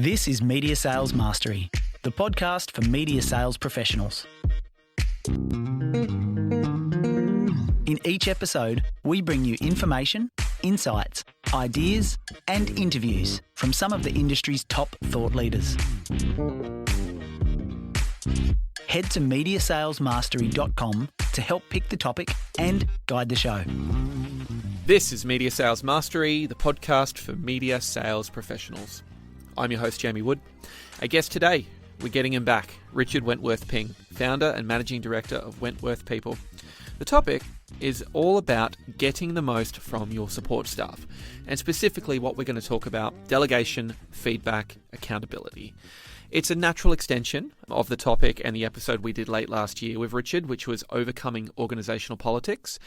This is Media Sales Mastery, the podcast for media sales professionals. In each episode, we bring you information, insights, ideas, and interviews from some of the industry's top thought leaders. Head to mediasalesmastery.com to help pick the topic and guide the show. This is Media Sales Mastery, the podcast for media sales professionals. I'm your host, Jamie Wood. Our guest today, we're getting him back, Richard Wentworth-Ping, founder and managing director of Wentworth People. The topic is all about getting the most from your support staff, and specifically what we're going to talk about, delegation, feedback, accountability. It's a natural extension of the topic and the episode we did late last year with Richard, which was overcoming organisational politics.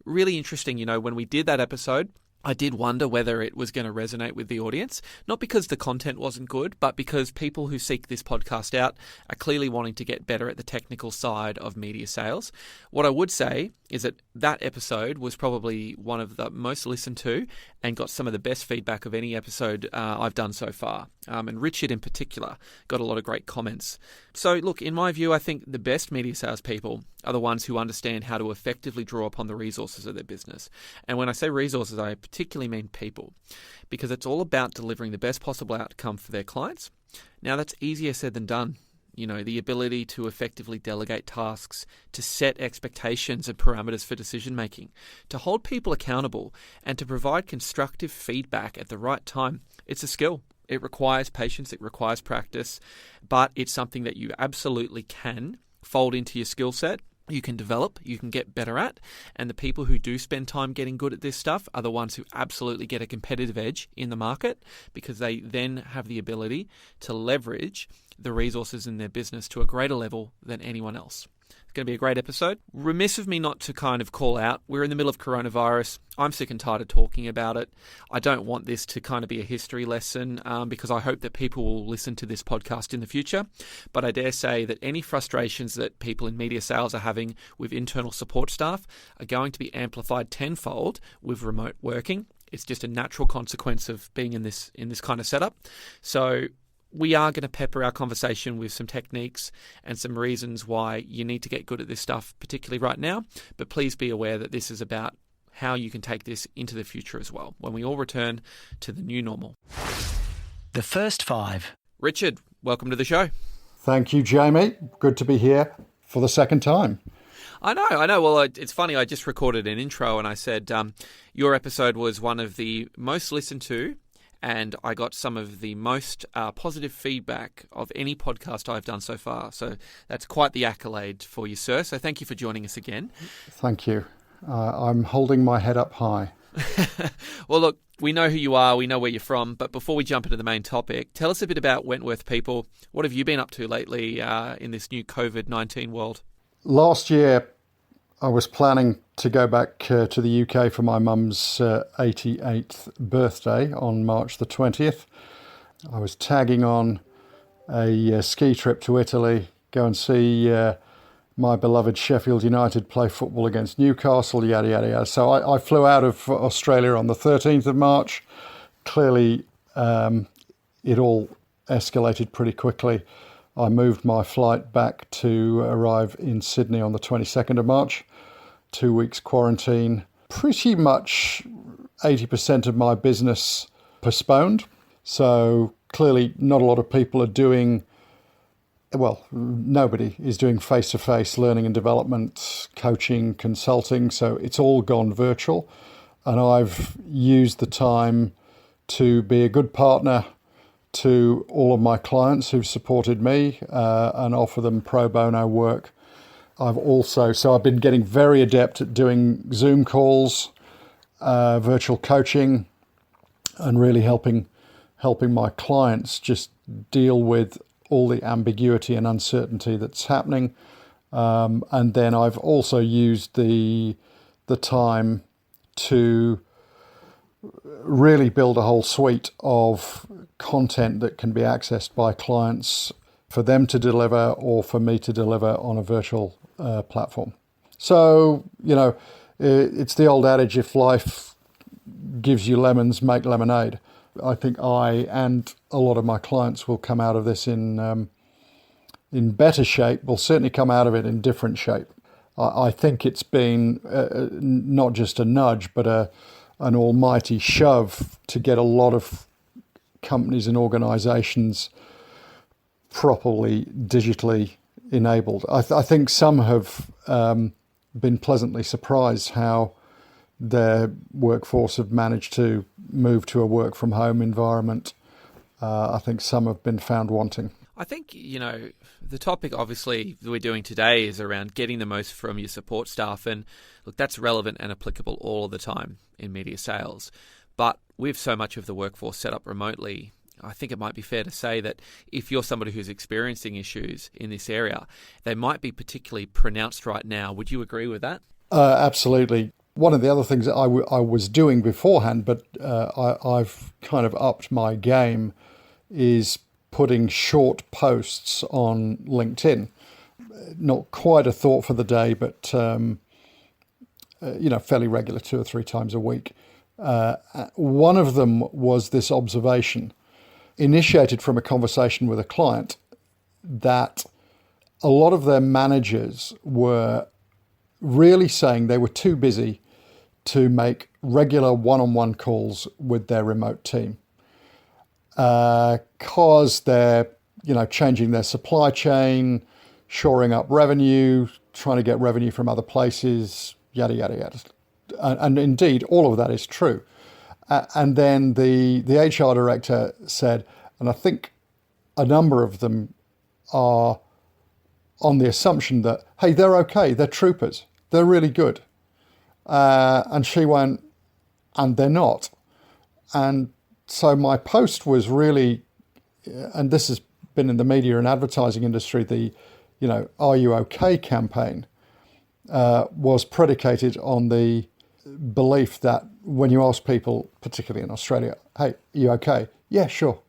Really interesting, when we did that episode, I did wonder whether it was going to resonate with the audience, not because the content wasn't good, but because people who seek this podcast out are clearly wanting to get better at the technical side of media sales. What I would say is that episode was probably one of the most listened to and got some of the best feedback of any episode I've done so far. And Richard in particular got a lot of great comments. So look, in my view, I think the best media sales people are the ones who understand how to effectively draw upon the resources of their business. And when I say resources, I particularly mean people, because it's all about delivering the best possible outcome for their clients. Now, that's easier said than done. The ability to effectively delegate tasks, to set expectations and parameters for decision making, to hold people accountable, and to provide constructive feedback at the right time. It's a skill. It requires patience, it requires practice, but it's something that you absolutely can fold into your skill set. You can develop, you can get better at, and the people who do spend time getting good at this stuff are the ones who absolutely get a competitive edge in the market, because they then have the ability to leverage the resources in their business to a greater level than anyone else. It's going to be a great episode. Remiss of me not to kind of call out, we're in the middle of coronavirus. I'm sick and tired of talking about it. I don't want this to kind of be a history lesson because I hope that people will listen to this podcast in the future. But I dare say that any frustrations that people in media sales are having with internal support staff are going to be amplified tenfold with remote working. It's just a natural consequence of being in this kind of setup. So we are going to pepper our conversation with some techniques and some reasons why you need to get good at this stuff, particularly right now. But please be aware that this is about how you can take this into the future as well, when we all return to the new normal. The first five. Richard, welcome to the show. Thank you, Jamie. Good to be here for the second time. I know. Well, it's funny. I just recorded an intro and I said your episode was one of the most listened to, and I got some of the most positive feedback of any podcast I've done so far. So that's quite the accolade for you, sir. So thank you for joining us again. Thank you. I'm holding my head up high. Well, look, we know who you are. We know where you're from. But before we jump into the main topic, tell us a bit about Wentworth People. What have you been up to lately in this new COVID-19 world? Last year, I was planning to go back to the UK for my mum's 88th birthday on March the 20th. I was tagging on a ski trip to Italy, go and see my beloved Sheffield United play football against Newcastle, yada, yada, yada. So I flew out of Australia on the 13th of March. Clearly, it all escalated pretty quickly. I moved my flight back to arrive in Sydney on the 22nd of March. 2 weeks quarantine. Pretty much 80% of my business postponed. So clearly not a lot of people are doing, nobody is doing face-to-face learning and development, coaching, consulting. So it's all gone virtual. And I've used the time to be a good partner to all of my clients who've supported me and offer them pro bono work. I've been getting very adept at doing Zoom calls, virtual coaching, and really helping my clients just deal with all the ambiguity and uncertainty that's happening. And then I've also used the time to really build a whole suite of content that can be accessed by clients for them to deliver or for me to deliver on a virtual platform. So, it's the old adage, if life gives you lemons, make lemonade. I think I and a lot of my clients will come out of this in better shape. We'll certainly come out of it in different shape. I think it's been not just a nudge, but an almighty shove to get a lot of companies and organisations properly digitally enabled. I think some have been pleasantly surprised how their workforce have managed to move to a work from home environment. I think some have been found wanting. I think, the topic obviously that we're doing today is around getting the most from your support staff. And look, that's relevant and applicable all the time in media sales. But with so much of the workforce set up remotely, I think it might be fair to say that if you're somebody who's experiencing issues in this area, they might be particularly pronounced right now. Would you agree with that? Absolutely. One of the other things that I was doing beforehand, but I've kind of upped my game, is putting short posts on LinkedIn. Not quite a thought for the day, but fairly regular, 2 or 3 times a week. One of them was this observation, initiated from a conversation with a client, that a lot of their managers were really saying they were too busy to make regular one-on-one calls with their remote team. Because they're, changing their supply chain, shoring up revenue, trying to get revenue from other places, yada, yada, yada. And indeed, all of that is true. And then the HR director said, and I think a number of them are on the assumption that, hey, they're okay, they're troopers, they're really good. And she went, and they're not. And so my post was really, and this has been in the media and advertising industry, the, Are You Okay campaign was predicated on the belief that when you ask people, particularly in Australia, hey, are you okay? Yeah, sure.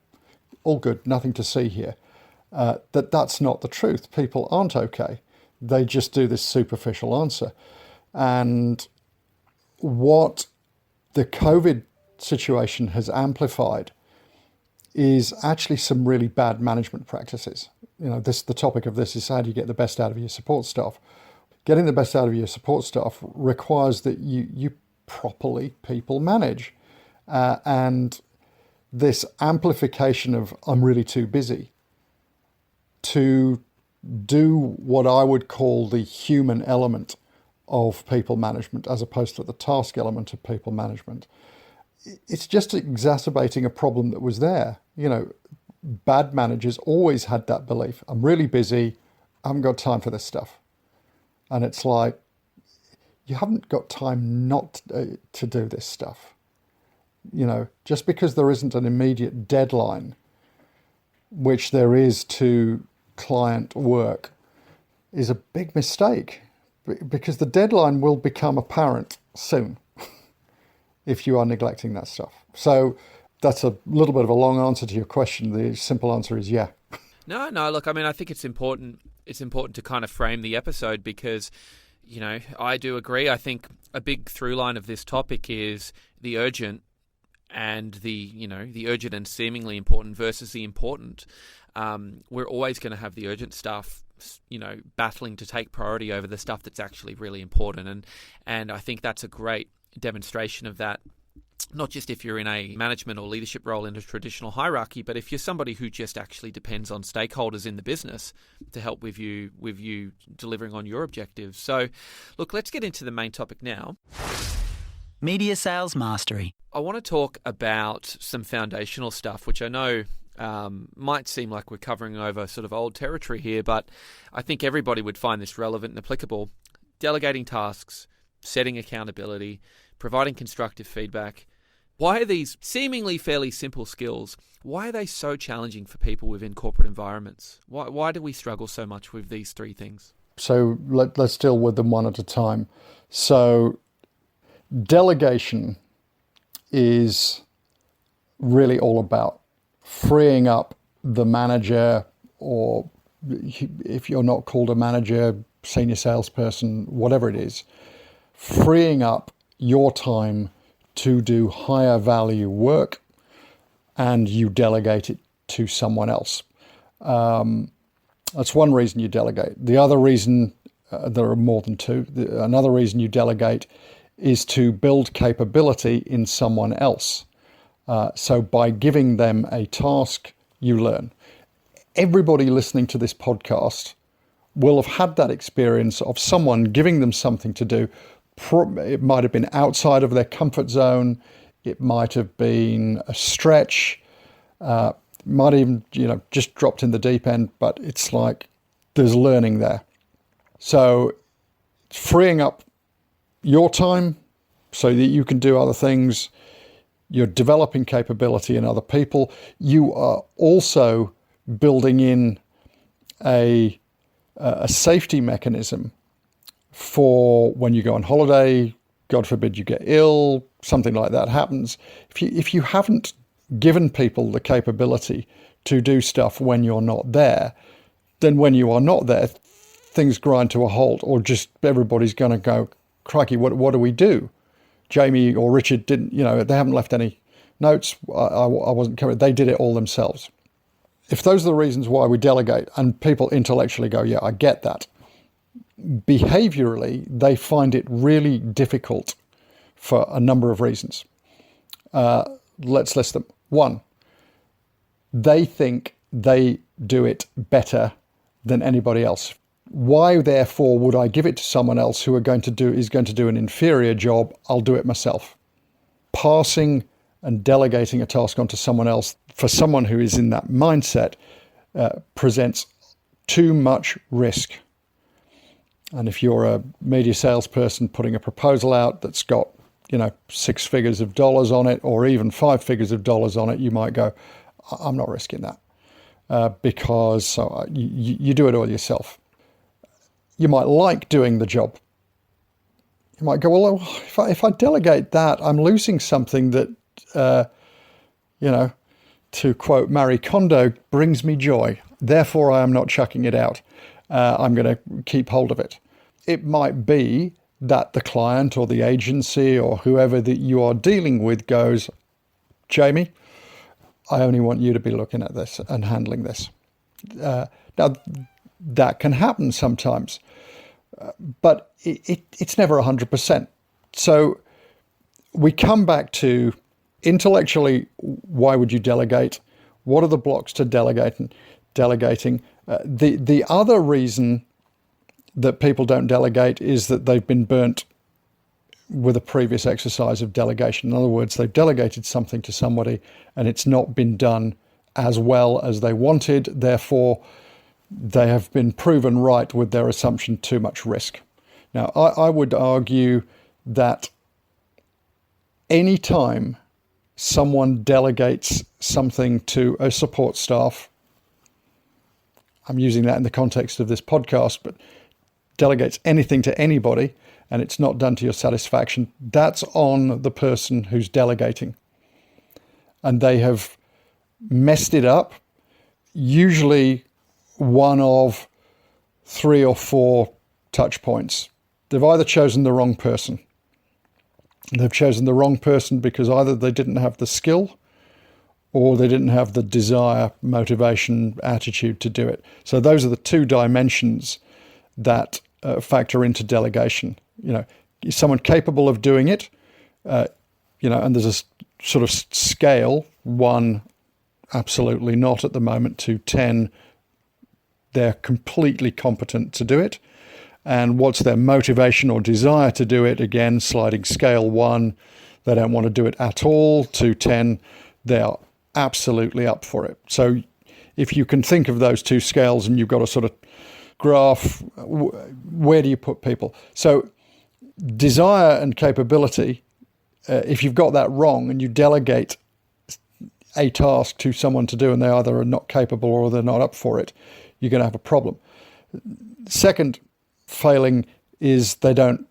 All good. Nothing to see here. That's not the truth. People aren't okay. They just do this superficial answer. And what the COVID situation has amplified is actually some really bad management practices. The topic of this is how do you get the best out of your support staff? Getting the best out of your support staff requires that you properly people manage. And this amplification of I'm really too busy to do what I would call the human element of people management as opposed to the task element of people management. It's just exacerbating a problem that was there. Bad managers always had that belief. I'm really busy. I haven't got time for this stuff. And it's like, you haven't got time not to do this stuff. Just because there isn't an immediate deadline, which there is to client work, is a big mistake, because the deadline will become apparent soon if you are neglecting that stuff. So that's a little bit of a long answer to your question. The simple answer is yeah. No, look, I think it's important to kind of frame the episode because, I do agree. I think a big through line of this topic is the urgent and the urgent and seemingly important versus the important. We're always going to have the urgent stuff, battling to take priority over the stuff that's actually really important. And I think that's a great demonstration of that, not just if you're in a management or leadership role in a traditional hierarchy, but if you're somebody who just actually depends on stakeholders in the business to help with you delivering on your objectives. So, look, let's get into the main topic now. Media Sales Mastery. I want to talk about some foundational stuff, which I know might seem like we're covering over sort of old territory here, but I think everybody would find this relevant and applicable. Delegating tasks, setting accountability, providing constructive feedback. Why are these seemingly fairly simple skills, why are they so challenging for people within corporate environments? Why do we struggle so much with these 3 things? So let's deal with them one at a time. So delegation is really all about freeing up the manager, or if you're not called a manager, senior salesperson, whatever it is, freeing up your time to do higher value work and you delegate it to someone else. That's one reason you delegate. The other reason, there are more than two, another reason you delegate is to build capability in someone else. So by giving them a task, you learn. Everybody listening to this podcast will have had that experience of someone giving them something to do. It might have been outside of their comfort zone. It might have been a stretch. Might even, just dropped in the deep end, but it's like there's learning there. So freeing up your time so that you can do other things. You're developing capability in other people. You are also building in a safety mechanism for when you go on holiday. God forbid you get ill, something like that happens. If you haven't given people the capability to do stuff when you're not there, then when you are not there, things grind to a halt, or just everybody's going to go, crikey, what do we do? Jamie or Richard didn't, they haven't left any notes. I wasn't covered. They did it all themselves. If those are the reasons why we delegate, and people intellectually go, yeah, I get that, behaviorally, they find it really difficult for a number of reasons. Let's list them. One, they think they do it better than anybody else. Why, therefore, would I give it to someone else who is going to do an inferior job? I'll do it myself. Passing and delegating a task onto someone else, for someone who is in that mindset, presents too much risk. And if you're a media salesperson putting a proposal out that's got, 6 figures of dollars on it, or even 5 figures of dollars on it, you might go, I'm not risking that, because you do it all yourself. You might like doing the job. You might go, well, if I delegate that, I'm losing something that, to quote Marie Kondo, brings me joy. Therefore, I am not chucking it out. I'm going to keep hold of it. It might be that the client or the agency or whoever that you are dealing with goes, Jamie, I only want you to be looking at this and handling this. Now, that can happen sometimes, but it's never 100%. So we come back to intellectually, why would you delegate? What are the blocks to delegating? The other reason that people don't delegate is that they've been burnt with a previous exercise of delegation. In other words, they've delegated something to somebody and it's not been done as well as they wanted. Therefore, they have been proven right with their assumption too much risk. Now, I would argue that any time someone delegates something to a support staff, I'm using that in the context of this podcast, but delegates anything to anybody and it's not done to your satisfaction, that's on the person who's delegating. And they have messed it up, usually one of 3 or 4 touch points. They've either chosen the wrong person. They've chosen the wrong person because either they didn't have the skill or they didn't have the desire, motivation, attitude to do it. So those are the 2 dimensions that factor into delegation. Is someone capable of doing it? And there's a sort of scale, 1, absolutely not at the moment, to 10, they're completely competent to do it. And what's their motivation or desire to do it? Again, sliding scale, 1, they don't want to do it at all, to 10, they are absolutely up for it. So if you can think of those 2 scales and you've got a sort of graph, where do you put people? So desire and capability, if you've got that wrong and you delegate a task to someone to do and they either are not capable or they're not up for it, you're going to have a problem. Second failing is they don't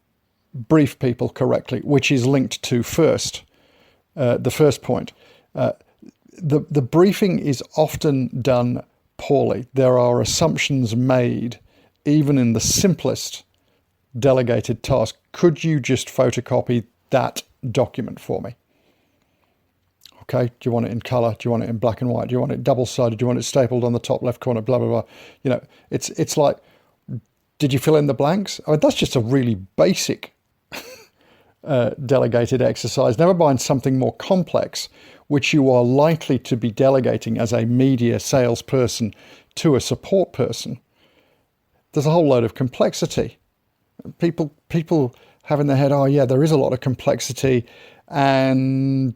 brief people correctly, which is linked to the first point. The briefing is often done poorly. There are assumptions made, even in the simplest delegated task. Could you just photocopy that document for me? Okay, do you want it in colour? Do you want it in black and white? Do you want it double-sided? Do you want it stapled on the top left corner? Blah, blah, blah. You know, it's like, did you fill in the blanks? I mean, that's just a really basic delegated exercise. Never mind something more complex, which you are likely to be delegating as a media salesperson to a support person. There's a whole load of complexity. People have in their head, oh yeah, there is a lot of complexity, and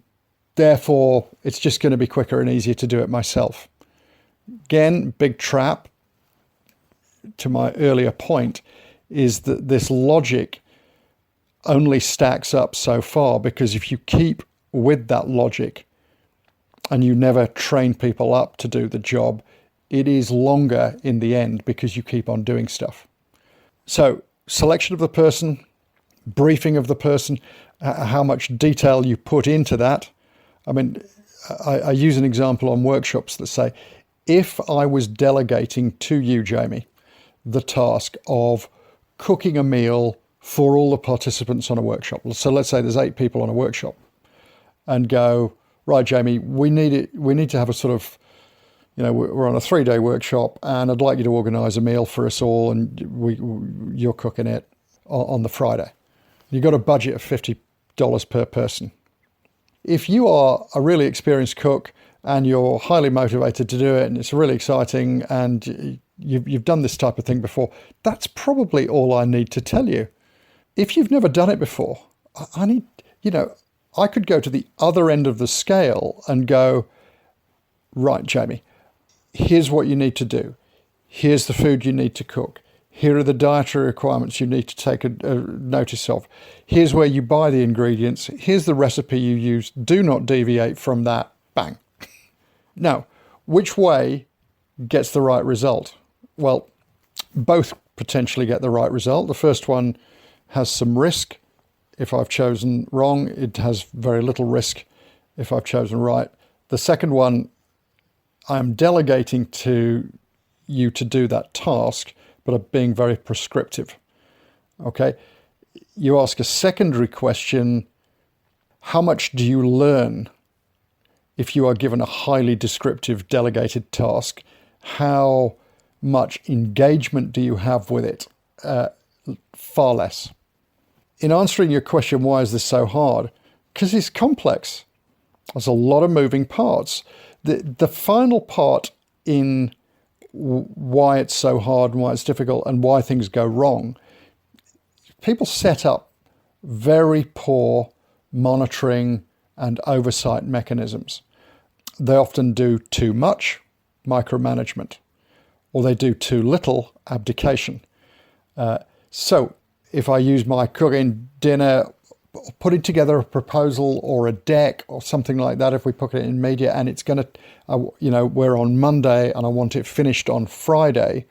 therefore it's just going to be quicker and easier to do it myself. Again, big trap to my earlier point is that this logic only stacks up so far, because if you keep with that logic and you never train people up to do the job, it is longer in the end because you keep on doing stuff. So selection of the person, briefing of the person, how much detail you put into that. I mean, I use an example on workshops that say, if I was delegating to you, Jamie, the task of cooking a meal for all the participants on a workshop. So let's say there's 8 people on a workshop, and go, right, Jamie, we need to have a sort of, you know, we're on a 3-day workshop, and I'd like you to organise a meal for us all, and you're cooking it on the Friday. You've got a budget of $50 per person. If you are a really experienced cook and you're highly motivated to do it, and it's really exciting, and you've done this type of thing before, that's probably all I need to tell you. If you've never done it before, I could go to the other end of the scale and go, right, Jamie, here's what you need to do. Here's the food you need to cook. Here are the dietary requirements you need to take a notice of. Here's where you buy the ingredients. Here's the recipe you use. Do not deviate from that. Bang. Now, which way gets the right result? Well, both potentially get the right result. The first one has some risk. If I've chosen wrong, it has very little risk if I've chosen right. The second one, I'm delegating to you to do that task, but I'm being very prescriptive. Okay? You ask a secondary question, how much do you learn if you are given a highly descriptive delegated task? How much engagement do you have with it? Far less. In answering your question, why is this so hard? Because it's complex. There's a lot of moving parts. The final part in why it's so hard and why it's difficult and why things go wrong, people set up very poor monitoring and oversight mechanisms. They often do too much, micromanagement, or they do too little, abdication. So if I use my cooking dinner, putting together a proposal or a deck or something like that, if we put it in media, and it's going to, we're on Monday and I want it finished on Friday,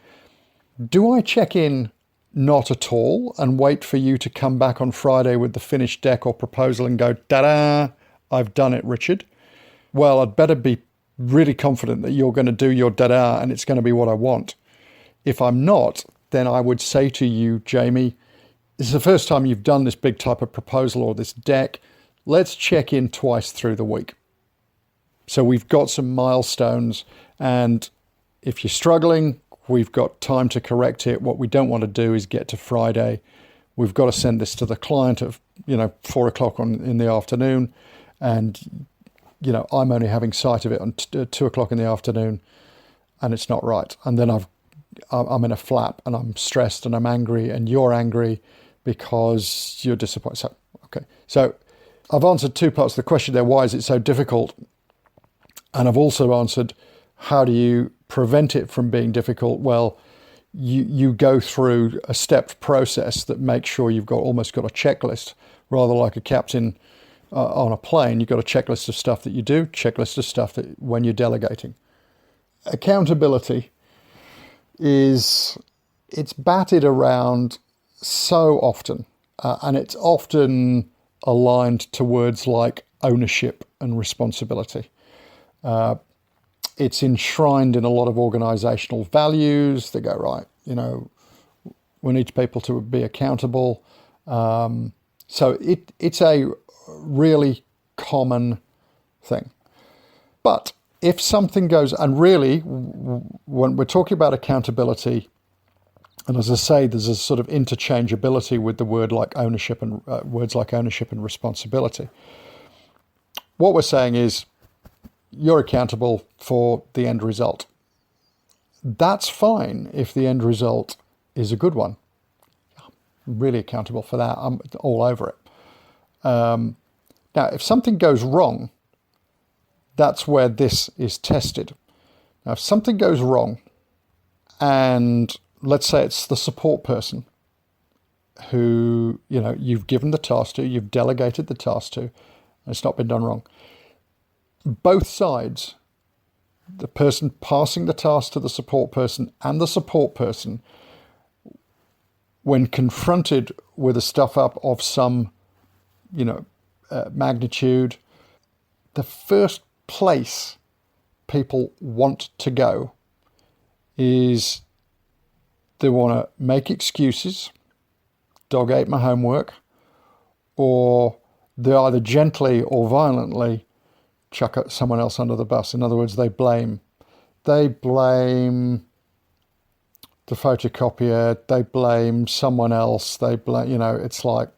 do I check in not at all and wait for you to come back on Friday with the finished deck or proposal and go, ta-da, I've done it, Richard? Well, I'd better be really confident that you're going to do your da-da and it's going to be what I want. If I'm not, then I would say to you, Jamie, this is the first time you've done this big type of proposal or this deck. Let's check in twice through the week. So we've got some milestones, and if you're struggling, we've got time to correct it. What we don't want to do is get to Friday. We've got to send this to the client at 4 o'clock in the afternoon, and I'm only having sight of it on 2 o'clock in the afternoon, and it's not right. And then I'm in a flap, and I'm stressed, and I'm angry, and you're angry because you're disappointed. So I've answered 2 parts of the question there. Why is it so difficult? And I've also answered, how do you prevent it from being difficult? Well, you go through a stepped process that makes sure you've almost got a checklist, rather like a captain on a plane. You've got a checklist of stuff that you do, checklist of stuff that when you're delegating. Accountability it's batted around so often, and it's often aligned to words like ownership and responsibility. It's enshrined in a lot of organizational values. They go, right, we need people to be accountable. So it's a really common thing. But if something goes, and really, when we're talking about accountability, and as I say, there's a sort of interchangeability with the word like ownership and words like ownership and responsibility. What we're saying is you're accountable for the end result. That's fine if the end result is a good one. I'm really accountable for that. I'm all over it. Now, if something goes wrong, that's where this is tested. Now, if something goes wrong, and let's say it's the support person who, you've given the task to, you've delegated the task to, and it's not been done wrong. Both sides, the person passing the task to the support person and the support person, when confronted with a stuff up of some, magnitude, the first place people want to go is they want to make excuses, dog ate my homework, or they either gently or violently chuck someone else under the bus. In other words, they blame the photocopier, they blame someone else, they blame, it's like,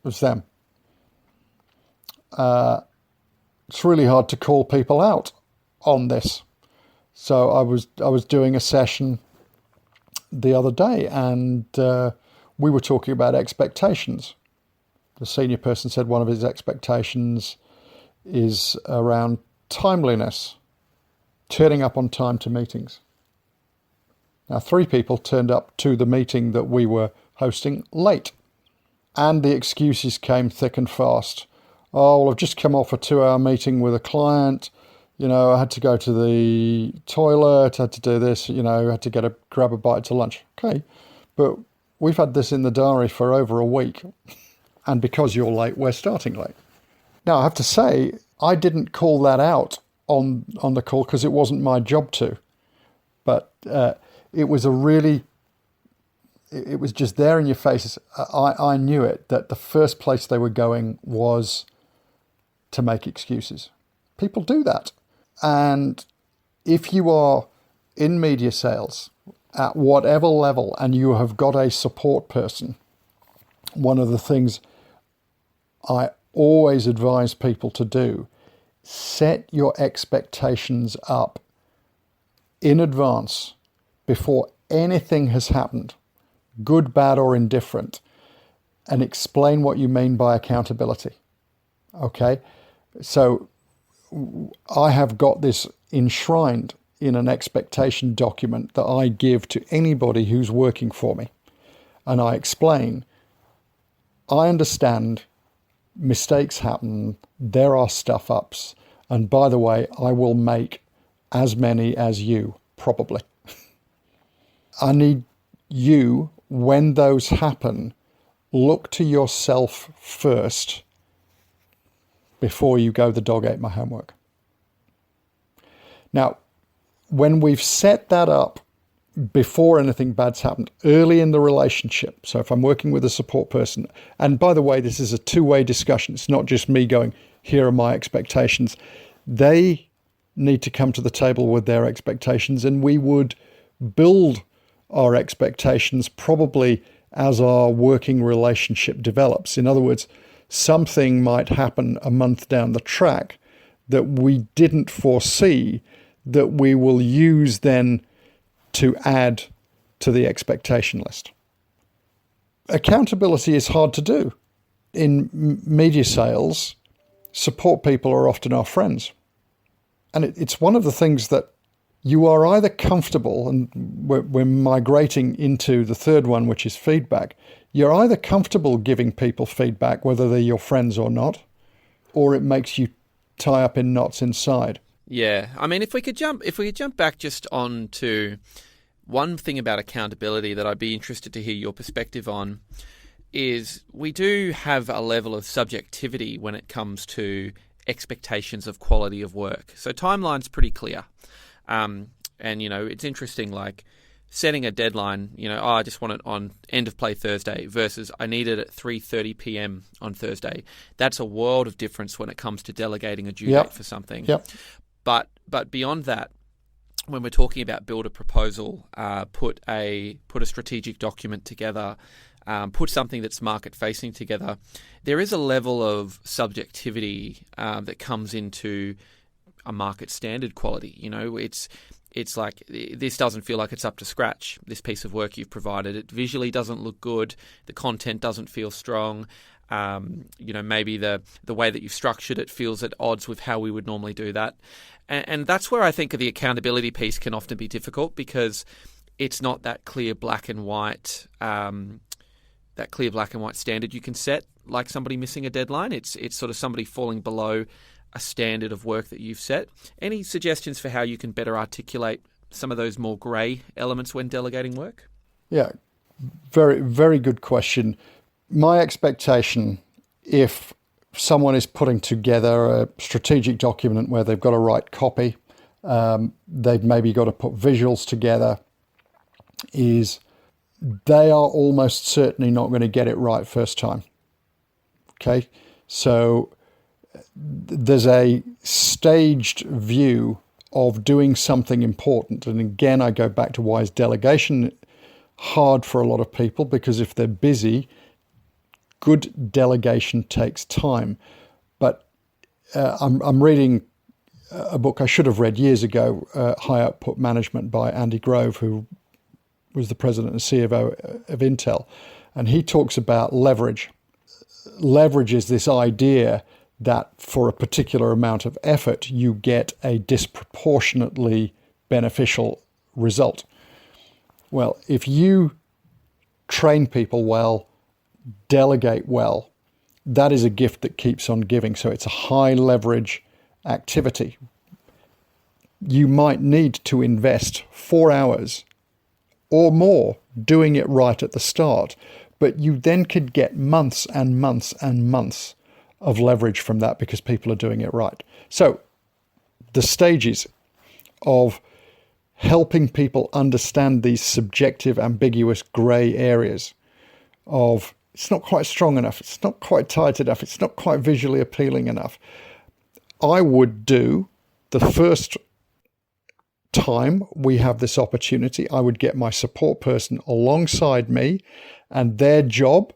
it's them. It's really hard to call people out on this. So I was doing a session the other day, and we were talking about expectations. The senior person said one of his expectations is around timeliness, turning up on time to meetings. Now, 3 people turned up to the meeting that we were hosting late, and the excuses came thick and fast. Oh, well, I've just come off a 2-hour meeting with a client. I had to go to the toilet, had to do this, had to grab a bite to lunch. Okay, but we've had this in the diary for over a week, and because you're late, we're starting late. Now, I have to say, I didn't call that out on the call because it wasn't my job to, but it was it was just there in your faces. I knew it, that the first place they were going was to make excuses. People do that. And if you are in media sales at whatever level and you have got a support person, one of the things I always advise people to do, set your expectations up in advance before anything has happened, good, bad, or indifferent, and explain what you mean by accountability. Okay? So I have got this enshrined in an expectation document that I give to anybody who's working for me. And I explain, I understand mistakes happen, there are stuff ups, and by the way, I will make as many as you, probably. I need you, when those happen, look to yourself first before you go, the dog ate my homework. Now, when we've set that up before anything bad's happened, early in the relationship, so if I'm working with a support person, and by the way, this is a two-way discussion, it's not just me going, here are my expectations. They need to come to the table with their expectations, and we would build our expectations probably as our working relationship develops. In other words, something might happen a month down the track that we didn't foresee that we will use then to add to the expectation list. Accountability is hard to do. In media sales, support people are often our friends. And it's one of the things that you are either comfortable, and we're migrating into the third one, which is feedback. You're either comfortable giving people feedback, whether they're your friends or not, or it makes you tie up in knots inside. Yeah, I mean, if we could jump back just on to one thing about accountability that I'd be interested to hear your perspective on is we do have a level of subjectivity when it comes to expectations of quality of work. So timeline's pretty clear. And, it's interesting, like setting a deadline, I just want it on end of play Thursday versus I need it at 3:30 p.m. on Thursday. That's a world of difference when it comes to delegating a due date for something. Yep. But beyond that, when we're talking about build a proposal, put a strategic document together, put something that's market facing together, there is a level of subjectivity that comes into a market standard quality. It's like, this doesn't feel like it's up to scratch, this piece of work you've provided. It visually doesn't look good. The content doesn't feel strong. Maybe the way that you've structured it feels at odds with how we would normally do that. And that's where I think the accountability piece can often be difficult, because it's not that clear black and white standard you can set, like somebody missing a deadline. It's sort of somebody falling below a standard of work that you've set. Any suggestions for how you can better articulate some of those more grey elements when delegating work? Yeah, very, very good question. My expectation, if someone is putting together a strategic document where they've got to write copy, they've maybe got to put visuals together, is they are almost certainly not going to get it right first time. Okay, so there's a staged view of doing something important. And again, I go back to why is delegation hard for a lot of people, because if they're busy, good delegation takes time. But I'm reading a book I should have read years ago, High Output Management by Andy Grove, who was the president and CFO of Intel. And he talks about leverage. Leverage is this idea that for a particular amount of effort, you get a disproportionately beneficial result. Well, if you train people well, delegate well, that is a gift that keeps on giving. So it's a high leverage activity. You might need to invest 4 hours or more doing it right at the start, but you then could get months and months and months of leverage from that because people are doing it right. So the stages of helping people understand these subjective, ambiguous grey areas of it's not quite strong enough, it's not quite tight enough, it's not quite visually appealing enough. I would do the first time we have this opportunity, I would get my support person alongside me, and their job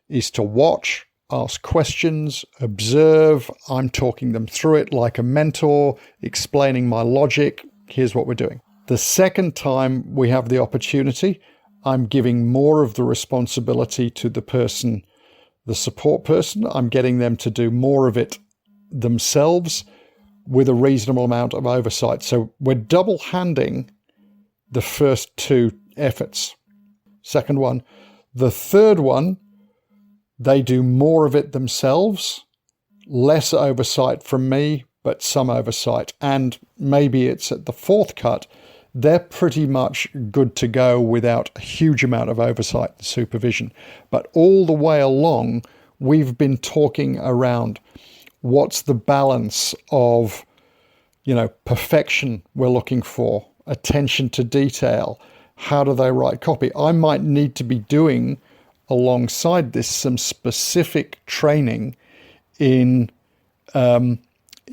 is to watch, ask questions, observe. I'm talking them through it like a mentor, explaining my logic. Here's what we're doing. The second time we have the opportunity, I'm giving more of the responsibility to the person, the support person. I'm getting them to do more of it themselves with a reasonable amount of oversight. So we're double-handing the first two efforts. Second one. The third one, they do more of it themselves, less oversight from me, but some oversight. And maybe it's at the fourth cut, they're pretty much good to go without a huge amount of oversight and supervision. But all the way along, we've been talking around what's the balance of, perfection we're looking for, attention to detail, how do they write copy? I might need to be doing alongside this some specific training in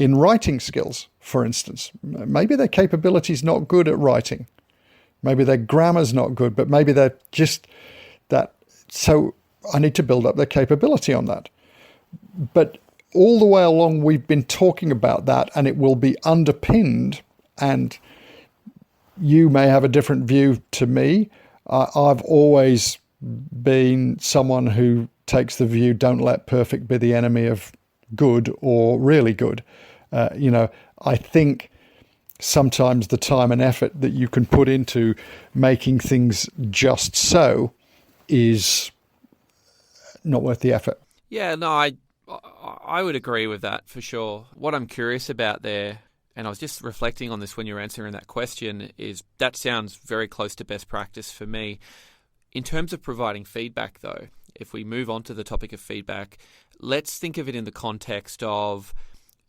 writing skills, for instance. Maybe their capability's not good at writing. Maybe their grammar's not good, but maybe they're just that. So I need to build up their capability on that. But all the way along, we've been talking about that, and it will be underpinned, and you may have a different view to me. I've always been someone who takes the view, don't let perfect be the enemy of good or really good. I think sometimes the time and effort that you can put into making things just so is not worth the effort. Yeah, no, I would agree with that for sure. What I'm curious about there, and I was just reflecting on this when you were answering that question, is that sounds very close to best practice for me. In terms of providing feedback, though, if we move on to the topic of feedback, let's think of it in the context of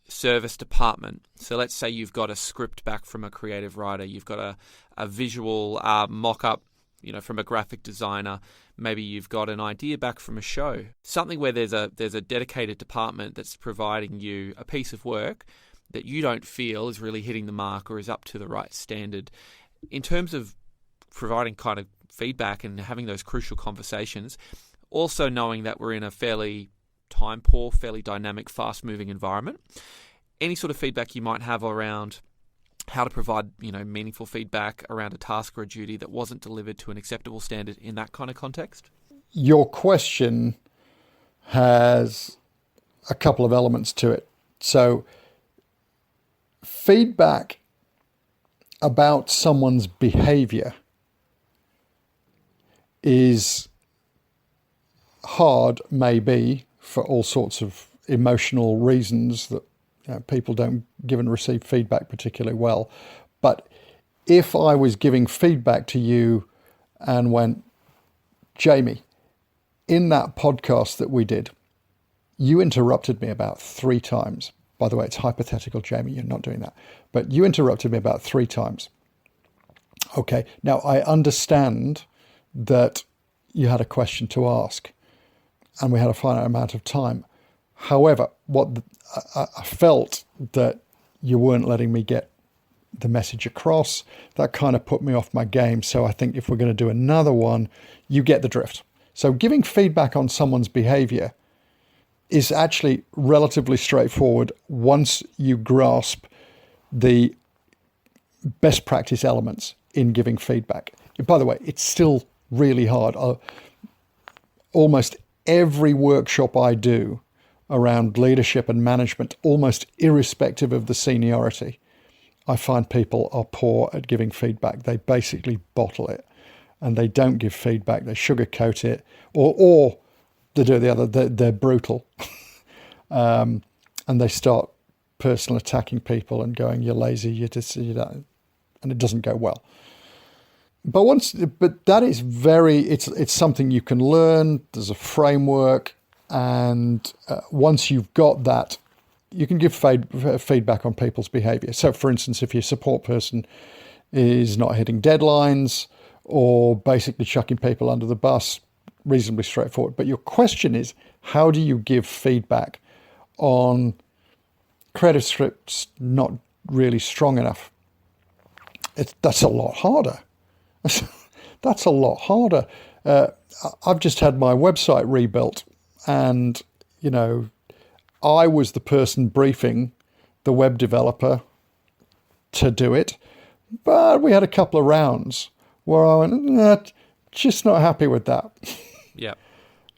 service department. So let's say you've got a script back from a creative writer, you've got a visual mock-up, from a graphic designer. Maybe you've got an idea back from a show, something where there's a dedicated department that's providing you a piece of work that you don't feel is really hitting the mark or is up to the right standard. In terms of providing kind of feedback and having those crucial conversations, also knowing that we're in a fairly time poor, fairly dynamic, fast-moving environment, any sort of feedback you might have around how to provide, meaningful feedback around a task or a duty that wasn't delivered to an acceptable standard in that kind of context? Your question has a couple of elements to it. So, feedback about someone's behavior is hard, maybe, for all sorts of emotional reasons that people don't give and receive feedback particularly well. But if I was giving feedback to you and went, Jamie, in that podcast that we did, you interrupted me about 3 times. By the way, it's hypothetical, Jamie, you're not doing that. But you interrupted me about 3 times. Okay, now I understand that you had a question to ask and we had a finite amount of time. However, I felt that you weren't letting me get the message across. That kind of put me off my game. So I think if we're going to do another one, you get the drift. So giving feedback on someone's behavior is actually relatively straightforward once you grasp the best practice elements in giving feedback. By the way, it's still really hard. Almost every workshop I do around leadership and management, almost irrespective of the seniority, I find people are poor at giving feedback. They basically bottle it and they don't give feedback. They sugarcoat it or they do the other. They're brutal. And they start personal attacking people and going, you're lazy, you don't, and it doesn't go well. But that is it's something you can learn. There's a framework. And once you've got that, you can give feedback on people's behavior. So, for instance, if your support person is not hitting deadlines or basically chucking people under the bus, reasonably straightforward. But your question is, how do you give feedback on creative scripts not really strong enough? That's a lot harder. That's a lot harder. I've just had my website rebuilt. And, I was the person briefing the web developer to do it. But we had a couple of rounds where I went, just not happy with that. Yeah.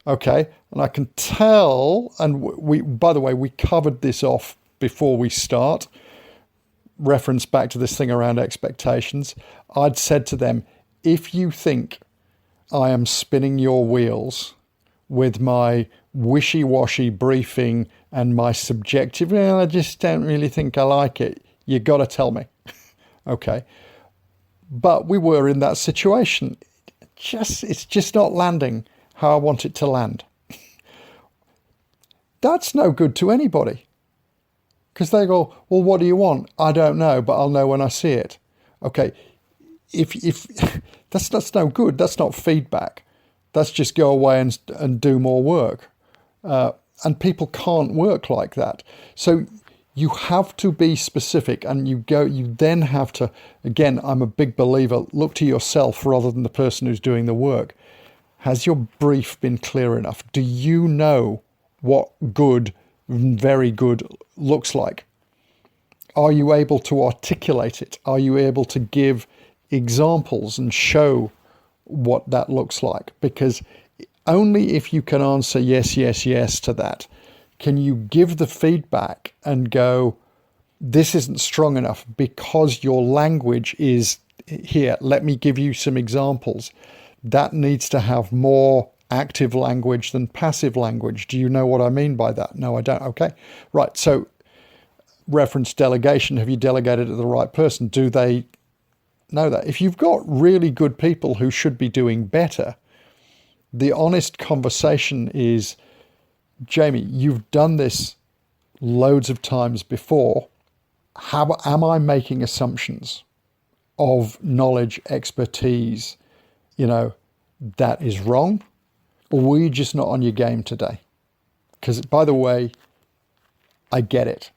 Okay. And I can tell, and by the way, we covered this off before we start, reference back to this thing around expectations. I'd said to them, if you think I am spinning your wheels with my wishy-washy briefing and my subjective, I just don't really think I like it, you got to tell me. Okay. But we were in that situation. It's just not landing how I want it to land. That's no good to anybody. Because they go, well, what do you want? I don't know, but I'll know when I see it. Okay. If that's no good. That's not feedback. That's just go away and do more work. And people can't work like that. So you have to be specific, and you then have to, again, I'm a big believer, look to yourself rather than the person who's doing the work. Has your brief been clear enough? Do you know what good, very good looks like? Are you able to articulate it? Are you able to give examples and show what that looks like? Because only if you can answer yes, yes, yes to that, can you give the feedback and go, this isn't strong enough because your language is here. Let me give you some examples. That needs to have more active language than passive language. Do you know what I mean by that? No, I don't. Okay. Right. So reference delegation. Have you delegated to the right person? Do they know that? If you've got really good people who should be doing better, the honest conversation is, Jamie, you've done this loads of times before. How am I making assumptions of knowledge, expertise, that is wrong? Or were you just not on your game today? Because, by the way, I get it.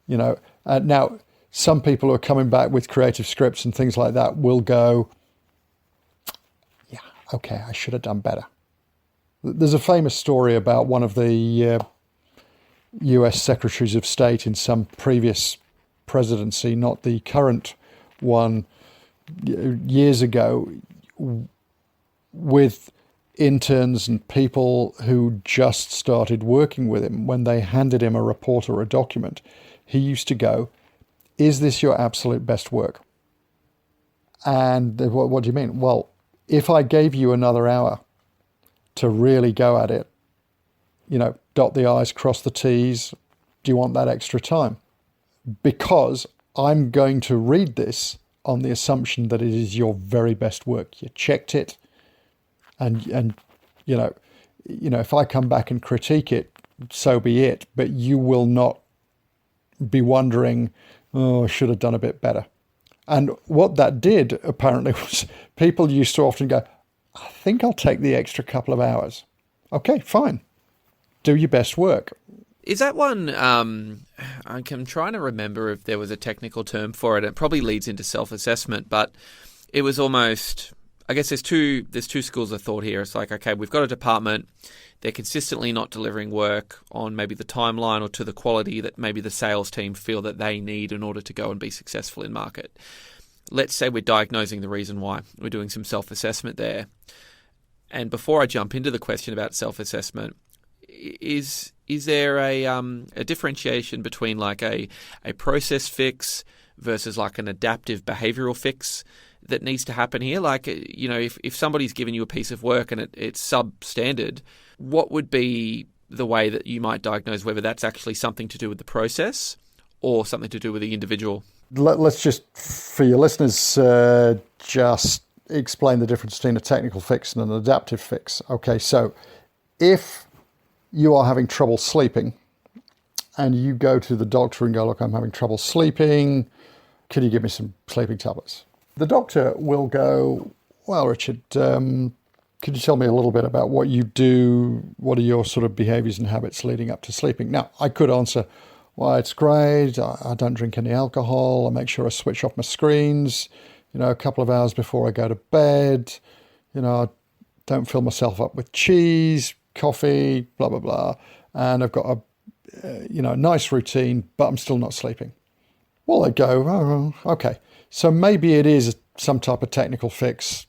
Now, some people who are coming back with creative scripts and things like that will go, yeah, okay, I should have done better. There's a famous story about one of the US Secretaries of State in some previous presidency, not the current one, years ago, with interns and people who just started working with him. When they handed him a report or a document, he used to go, "Is this your absolute best work?" And what do you mean? Well, if I gave you another hour to really go at it, dot the I's, cross the T's, do you want that extra time? Because I'm going to read this on the assumption that it is your very best work. You checked it, and if I come back and critique it, so be it. But you will not be wondering, oh, I should have done a bit better. And what that did apparently was people used to often go, I think I'll take the extra couple of hours. Okay, fine. Do your best work. Is that one, I'm trying to remember if there was a technical term for it. It probably leads into self-assessment, but it was almost, I guess there's two schools of thought here. It's like, okay, we've got a department, they're consistently not delivering work on maybe the timeline or to the quality that maybe the sales team feel that they need in order to go and be successful in market. Let's say we're diagnosing the reason why. We're doing some self-assessment there. And before I jump into the question about self-assessment, is there a differentiation between like a process fix versus like an adaptive behavioral fix that needs to happen here? Like, if somebody's given you a piece of work and it's substandard, what would be the way that you might diagnose whether that's actually something to do with the process or something to do with the individual? Let's just, for your listeners, just explain the difference between a technical fix and an adaptive fix. Okay, so if you are having trouble sleeping and you go to the doctor and go, look, I'm having trouble sleeping, could you give me some sleeping tablets? The doctor will go, well, Richard, could you tell me a little bit about what you do? What are your sort of behaviours and habits leading up to sleeping? Now, I could answer, well, it's great. I don't drink any alcohol. I make sure I switch off my screens, a couple of hours before I go to bed. I don't fill myself up with cheese, coffee, blah, blah, blah. And I've got a nice routine, but I'm still not sleeping. Well, I go, oh, okay. So maybe it is some type of technical fix,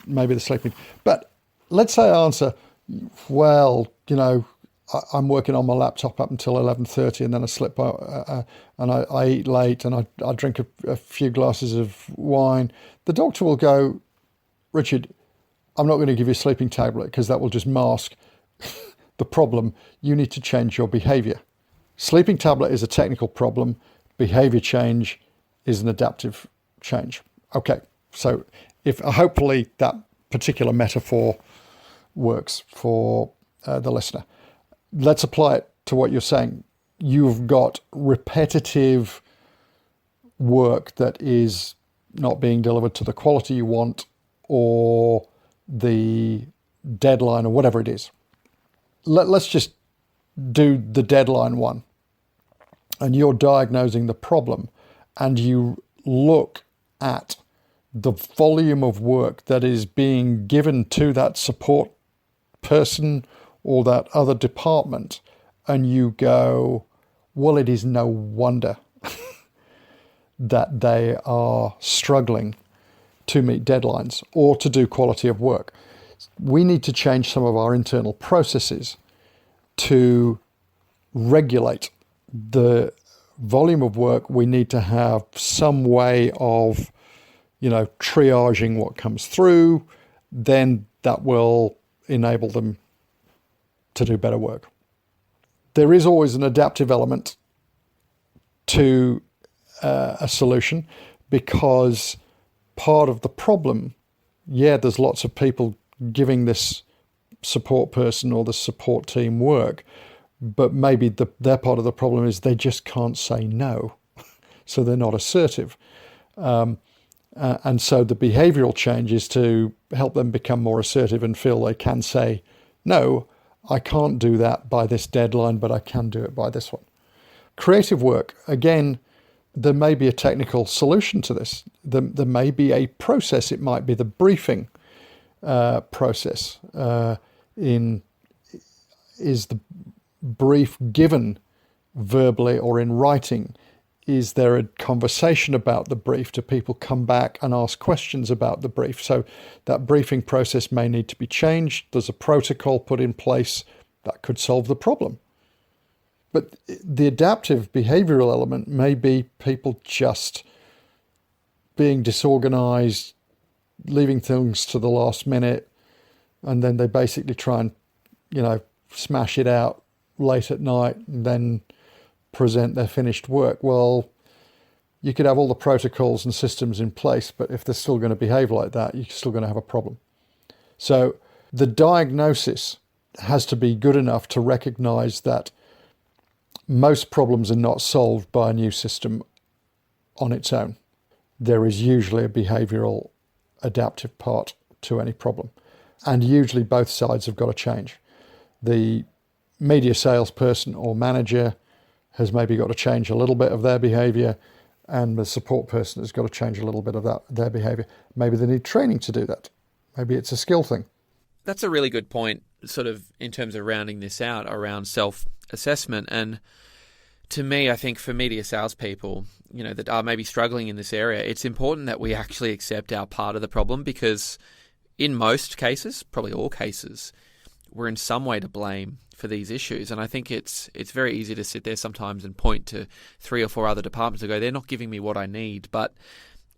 maybe the sleeping. But let's say I answer, well, I'm working on my laptop up until 11:30 and then I slip and I eat late and I drink a few glasses of wine. The doctor will go, Richard, I'm not going to give you a sleeping tablet because that will just mask the problem. You need to change your behavior. Sleeping tablet is a technical problem. Behavior change is an adaptive change. Okay, so if hopefully that particular metaphor works for the listener. Let's apply it to what you're saying. You've got repetitive work that is not being delivered to the quality you want or the deadline or whatever it is. Let's just do the deadline one. And you're diagnosing the problem and you look at the volume of work that is being given to that support person or that other department, and you go, well, it is no wonder that they are struggling to meet deadlines or to do quality of work. We need to change some of our internal processes to regulate the volume of work. We need to have some way of, triaging what comes through. Then that will enable them to do better work. There is always an adaptive element to a solution because part of the problem, there's lots of people giving this support person or the support team work, but maybe their part of the problem is they just can't say no, so they're not assertive. And so the behavioral change is to help them become more assertive and feel they can say, no, I can't do that by this deadline, but I can do it by this one. Creative work, again, there may be a technical solution to this. There may be a process. It might be the briefing process. Is the brief given verbally or in writing? Is there a conversation about the brief? Do people come back and ask questions about the brief? So that briefing process may need to be changed. There's a protocol put in place that could solve the problem. But the adaptive behavioral element may be people just being disorganized, leaving things to the last minute, and then they basically try and, smash it out late at night and then present their finished work. Well, you could have all the protocols and systems in place, but if they're still going to behave like that, you're still going to have a problem. So the diagnosis has to be good enough to recognize that most problems are not solved by a new system on its own. There is usually a behavioral adaptive part to any problem. And usually both sides have got to change. The media salesperson or manager has maybe got to change a little bit of their behavior, and the support person has got to change a little bit of their behavior. Maybe they need training to do that. Maybe it's a skill thing. That's a really good point, sort of in terms of rounding this out around self-assessment. And to me, I think for media salespeople, that are maybe struggling in this area, it's important that we actually accept our part of the problem, because in most cases, probably all cases, we're in some way to blame for these issues. And I think it's very easy to sit there sometimes and point to 3 or 4 other departments and go, they're not giving me what I need. But,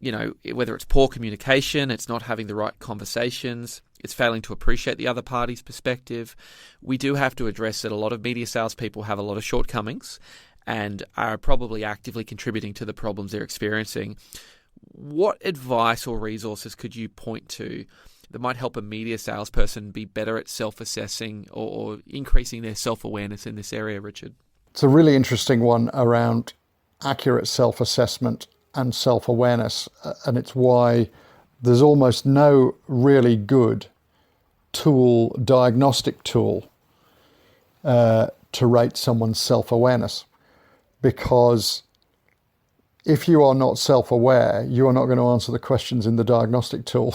whether it's poor communication, it's not having the right conversations, it's failing to appreciate the other party's perspective. We do have to address that a lot of media salespeople have a lot of shortcomings and are probably actively contributing to the problems they're experiencing. What advice or resources could you point to that might help a media salesperson be better at self-assessing or increasing their self-awareness in this area, Richard? It's a really interesting one around accurate self-assessment and self-awareness, and it's why there's almost no really good diagnostic tool to rate someone's self-awareness. Because if you are not self-aware, you are not going to answer the questions in the diagnostic tool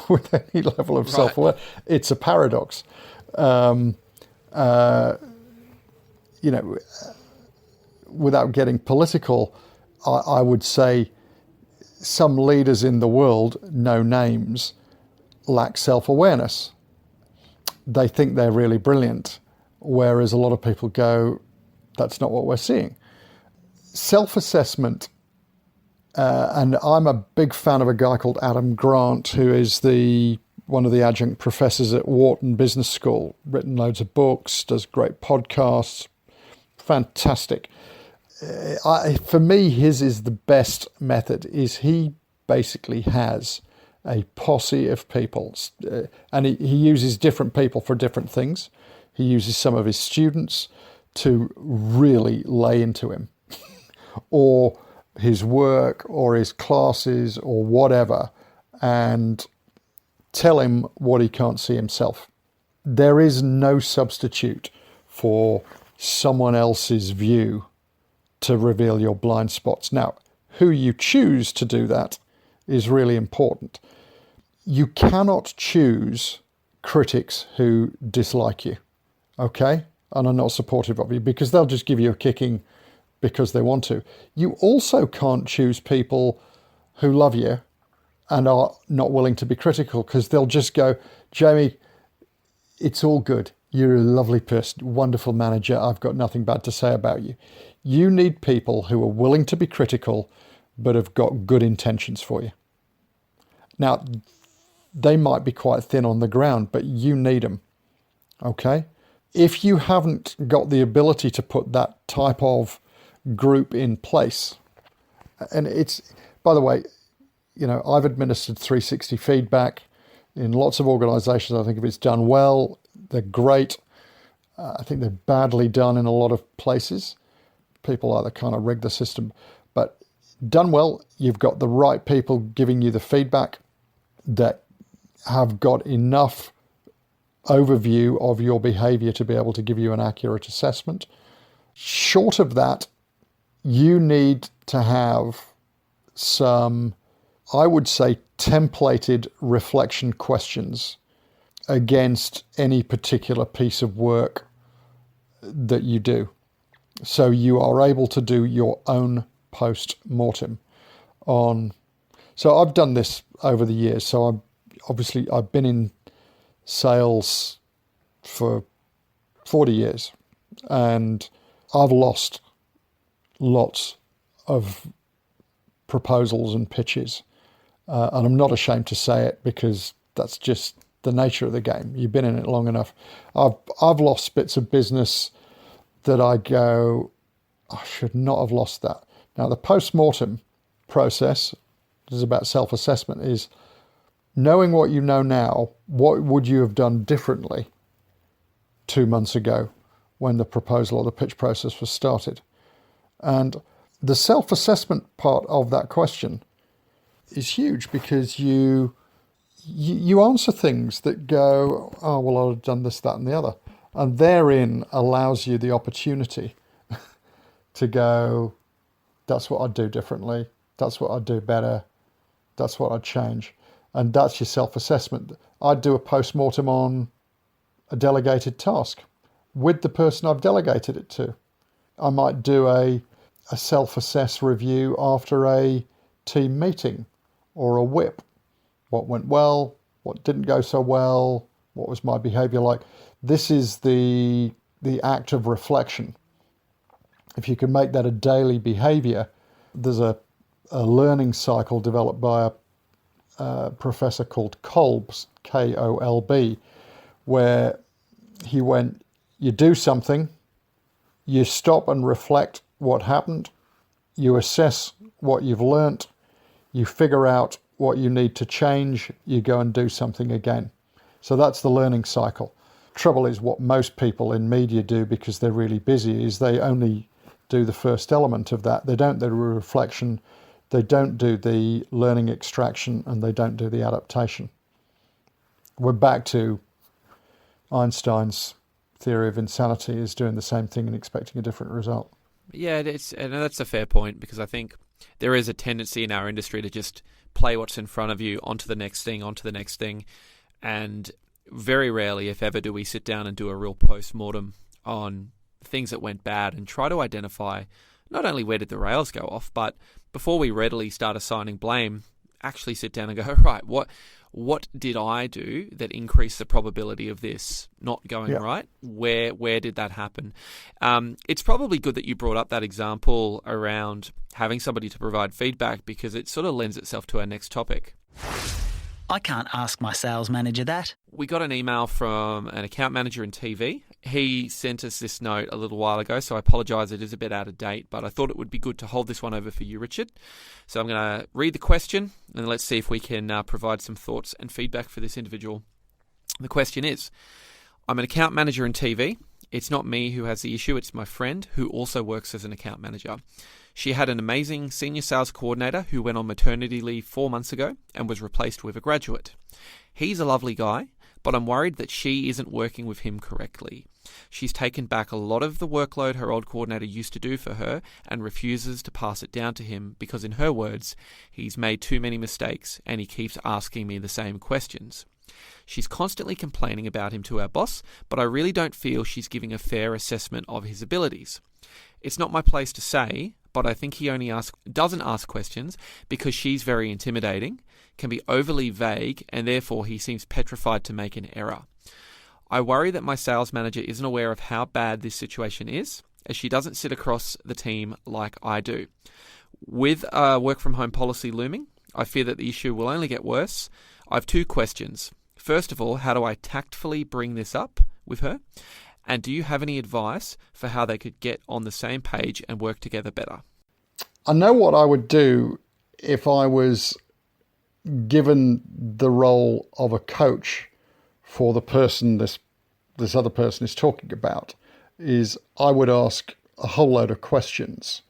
with any level of self-awareness. It's a paradox. Without getting political, I would say some leaders in the world, no names, lack self-awareness. They think they're really brilliant, whereas a lot of people go, that's not what we're seeing. Self-assessment, and I'm a big fan of a guy called Adam Grant, who is one of the adjunct professors at Wharton Business School, written loads of books, does great podcasts, fantastic. For me, his is the best method. Is he basically has a posse of people, and he uses different people for different things. He uses some of his students to really lay into him, or his work, or his classes, or whatever, and tell him what he can't see himself. There is no substitute for someone else's view to reveal your blind spots. Now, who you choose to do that is really important. You cannot choose critics who dislike you, okay, and are not supportive of you, because they'll just give you a kicking because they want to. You also can't choose people who love you and are not willing to be critical, because they'll just go, Jamie, it's all good. You're a lovely person, wonderful manager. I've got nothing bad to say about you. You need people who are willing to be critical, but have got good intentions for you. Now, they might be quite thin on the ground, but you need them, okay? If you haven't got the ability to put that type of group in place, and it's, by the way, I've administered 360 feedback in lots of organizations. I think if it's done well, they're great. I think they're badly done in a lot of places. People either kind of rig the system, but done well, you've got the right people giving you the feedback that have got enough overview of your behavior to be able to give you an accurate assessment. Short of that, you need to have some, I would say, templated reflection questions against any particular piece of work that you do. So you are able to do your own post-mortem on. So I've done this over the years. So I've been in sales for 40 years, and I've lost lots of proposals and pitches. And I'm not ashamed to say it, because that's just the nature of the game. You've been in it long enough. I've lost bits of business that I go, I should not have lost that. Now, the post-mortem process, this is about self-assessment, is knowing what you know now, what would you have done differently 2 months ago when the proposal or the pitch process was started? And the self-assessment part of that question is huge, because you answer things that go, oh, well, I'd have done this, that, and the other. And therein allows you the opportunity to go, that's what I'd do differently. That's what I'd do better. That's what I'd change. And that's your self-assessment. I'd do a post-mortem on a delegated task with the person I've delegated it to. I might do a self-assess review after a team meeting or a whip. What went well, what didn't go so well, what was my behaviour like. This is the act of reflection. If you can make that a daily behaviour, there's a learning cycle developed by a professor called Kolb, Kolb, where he went, you do something, you stop and reflect what happened, you assess what you've learnt, you figure out what you need to change, you go and do something again. So that's the learning cycle. Trouble is, what most people in media do, because they're really busy, is they only do the first element of that. They don't do the reflection, they don't do the learning extraction, and they don't do the adaptation. We're back to Einstein's theory of insanity, is doing the same thing and expecting a different result. Yeah, and that's a fair point, because I think there is a tendency in our industry to just play what's in front of you, onto the next thing. And very rarely, if ever, do we sit down and do a real post-mortem on things that went bad and try to identify not only where did the rails go off, but before we readily start assigning blame, actually sit down and go, right, what did I do that increased the probability of this not going right? Where did that happen? It's probably good that you brought up that example around having somebody to provide feedback, because it sort of lends itself to our next topic. I can't ask my sales manager that. We got an email from an account manager in TV. He sent us this note a little while ago, so I apologise, it is a bit out of date, but I thought it would be good to hold this one over for you, Richard. So I'm going to read the question, and let's see if we can provide some thoughts and feedback for this individual. The question is, I'm an account manager in TV. It's not me who has the issue, it's my friend who also works as an account manager. She had an amazing senior sales coordinator who went on maternity leave 4 months ago and was replaced with a graduate. He's a lovely guy, but I'm worried that she isn't working with him correctly. She's taken back a lot of the workload her old coordinator used to do for her and refuses to pass it down to him because, in her words, he's made too many mistakes and he keeps asking me the same questions. She's constantly complaining about him to our boss, but I really don't feel she's giving a fair assessment of his abilities. It's not my place to say, but I think he only doesn't ask questions because she's very intimidating, can be overly vague, and therefore he seems petrified to make an error. I worry that my sales manager isn't aware of how bad this situation is, as she doesn't sit across the team like I do. With a work-from-home policy looming, I fear that the issue will only get worse. I have 2 questions. First of all, how do I tactfully bring this up with her? And do you have any advice for how they could get on the same page and work together better? I know what I would do if I was given the role of a coach for the person this other person is talking about, is I would ask a whole load of questions,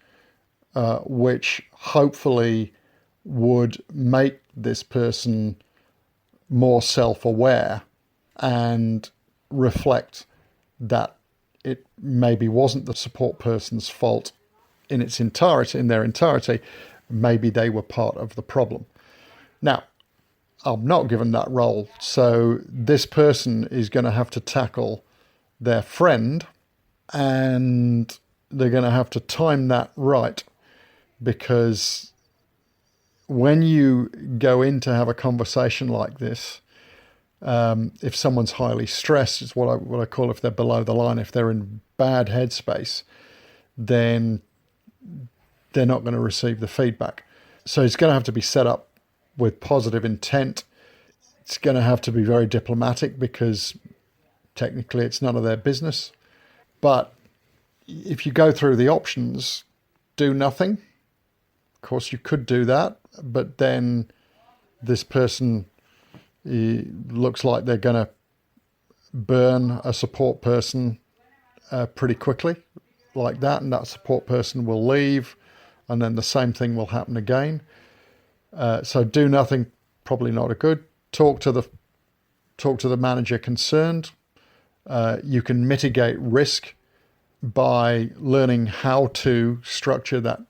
which hopefully would make this person more self-aware and reflect that it maybe wasn't the support person's fault in their entirety. Maybe they were part of the problem. Now, I'm not given that role, so this person is going to have to tackle their friend, and they're going to have to time that right, because when you go in to have a conversation like this, if someone's highly stressed, it's what I call, if they're below the line, if they're in bad headspace, then they're not going to receive the feedback. So it's going to have to be set up with positive intent. It's going to have to be very diplomatic, because technically it's none of their business. But if you go through the options, do nothing. Of course, you could do that, but then this person looks like they're going to burn a support person pretty quickly like that, and that support person will leave, and then the same thing will happen again. So do nothing, probably not a good. Talk to the manager concerned. You can mitigate risk by learning how to structure that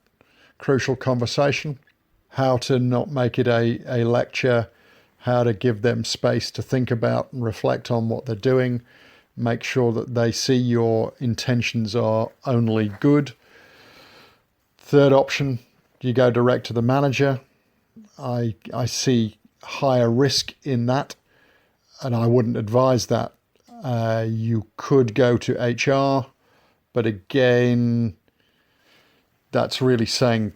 crucial conversation, how to not make it a lecture, how to give them space to think about and reflect on what they're doing, make sure that they see your intentions are only good. Third option, you go direct to the manager. I see higher risk in that, and I wouldn't advise that. You could go to HR, but again, that's really saying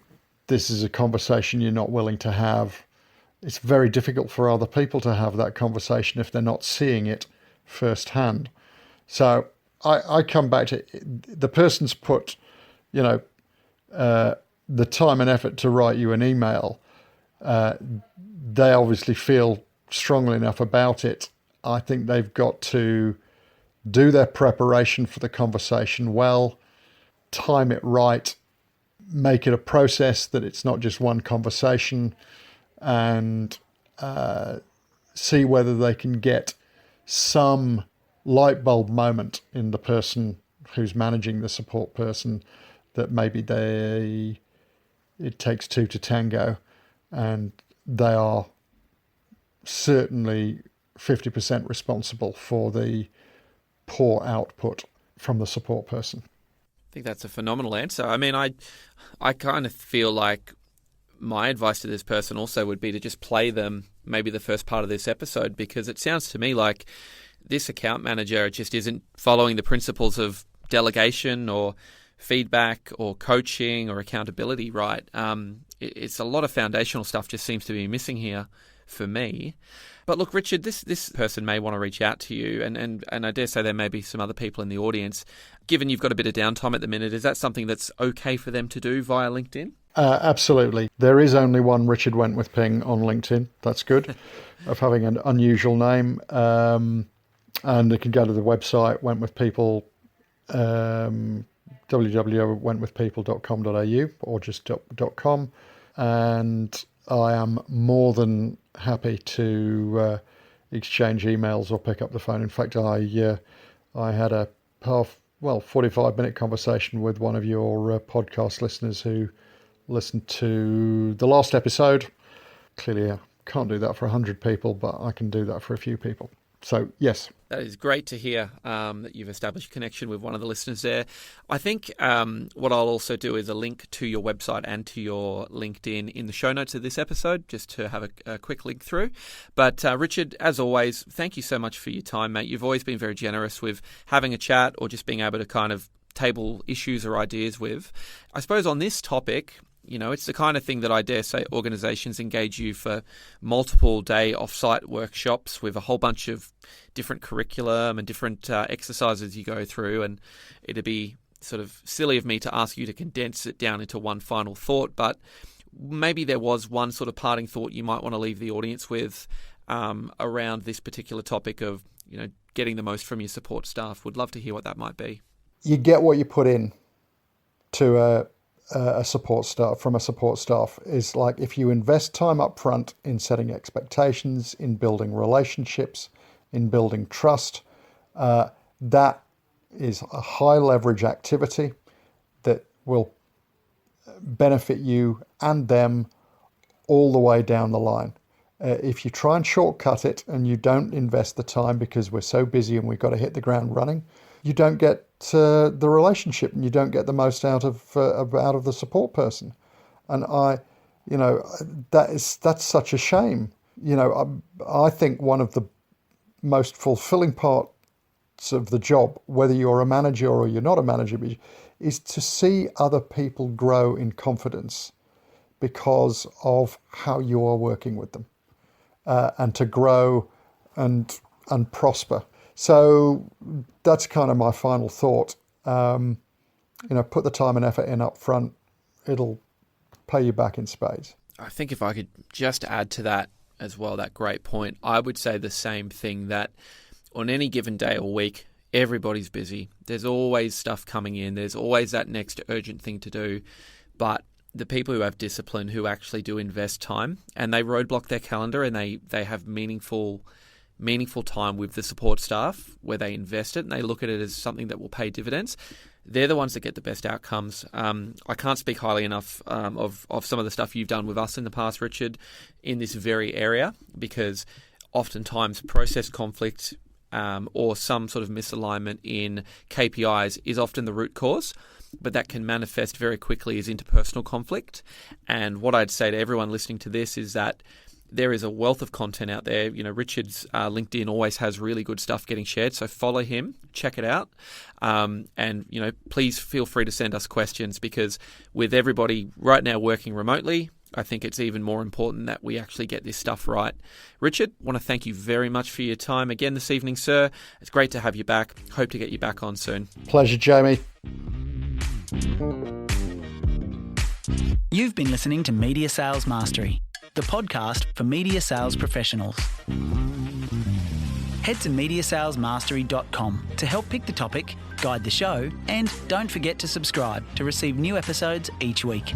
this is a conversation you're not willing to have. It's very difficult for other people to have that conversation if they're not seeing it firsthand. So I come back to the person's put, the time and effort to write you an email. They obviously feel strongly enough about it. I think they've got to do their preparation for the conversation well, time it right, make it a process that it's not just one conversation, and see whether they can get some light bulb moment in the person who's managing the support person, that maybe it takes two to tango, and they are certainly 50% responsible for the poor output from the support person. I think that's a phenomenal answer. I mean, I kind of feel like my advice to this person also would be to just play them maybe the first part of this episode, because it sounds to me like this account manager just isn't following the principles of delegation or feedback or coaching or accountability right. It's a lot of foundational stuff just seems to be missing here for me. But look, Richard, this person may want to reach out to you, and I dare say there may be some other people in the audience. Given you've got a bit of downtime at the minute, is that something that's okay for them to do via LinkedIn? Absolutely. There is only one Richard Wentworth-Ping on LinkedIn. That's good, of having an unusual name. And they can go to the website, Wentworth People, www.wentworthpeople.com.au, or just .com. And I am more than happy to exchange emails or pick up the phone. In fact, I had a 45-minute conversation with one of your podcast listeners who listened to the last episode. Clearly, I can't do that for 100 people, but I can do that for a few people. So, yes. That is great to hear that you've established a connection with one of the listeners there. I think what I'll also do is a link to your website and to your LinkedIn in the show notes of this episode, just to have a quick link through. But Richard, as always, thank you so much for your time, mate. You've always been very generous with having a chat or just being able to kind of table issues or ideas with. I suppose on this topic, it's the kind of thing that I dare say organisations engage you for multiple day off-site workshops with a whole bunch of different curriculum and different exercises you go through. And it'd be sort of silly of me to ask you to condense it down into one final thought, but maybe there was one sort of parting thought you might want to leave the audience with around this particular topic of, getting the most from your support staff. Would love to hear what that might be. You get what you put in to a support staff. Is like, if you invest time up front in setting expectations, in building relationships, in building trust, that is a high leverage activity that will benefit you and them all the way down the line. If you try and shortcut it and you don't invest the time because we're so busy and we've got to hit the ground running, you don't get the relationship and you don't get the most out of the support person. And that's such a shame. I think one of the most fulfilling parts of the job, whether you're a manager or you're not a manager, is to see other people grow in confidence because of how you are working with them, and to grow and prosper. So that's kind of my final thought. Put the time and effort in up front. It'll pay you back in spades. I think if I could just add to that as well, that great point, I would say the same thing, that on any given day or week, everybody's busy. There's always stuff coming in. There's always that next urgent thing to do. But the people who have discipline, who actually do invest time, and they roadblock their calendar and they have meaningful time with the support staff where they invest it and they look at it as something that will pay dividends, they're the ones that get the best outcomes. I can't speak highly enough of some of the stuff you've done with us in the past, Richard, in this very area, because oftentimes process conflict or some sort of misalignment in KPIs is often the root cause, but that can manifest very quickly as interpersonal conflict. And what I'd say to everyone listening to this is that there is a wealth of content out there. Richard's LinkedIn always has really good stuff getting shared, so follow him, check it out. And please feel free to send us questions, because with everybody right now working remotely, I think it's even more important that we actually get this stuff right. Richard, I want to thank you very much for your time again this evening, sir. It's great to have you back. Hope to get you back on soon. Pleasure, Jamie. You've been listening to Media Sales Mastery, the podcast for media sales professionals. Head to MediaSalesMastery.com to help pick the topic, guide the show, and don't forget to subscribe to receive new episodes each week.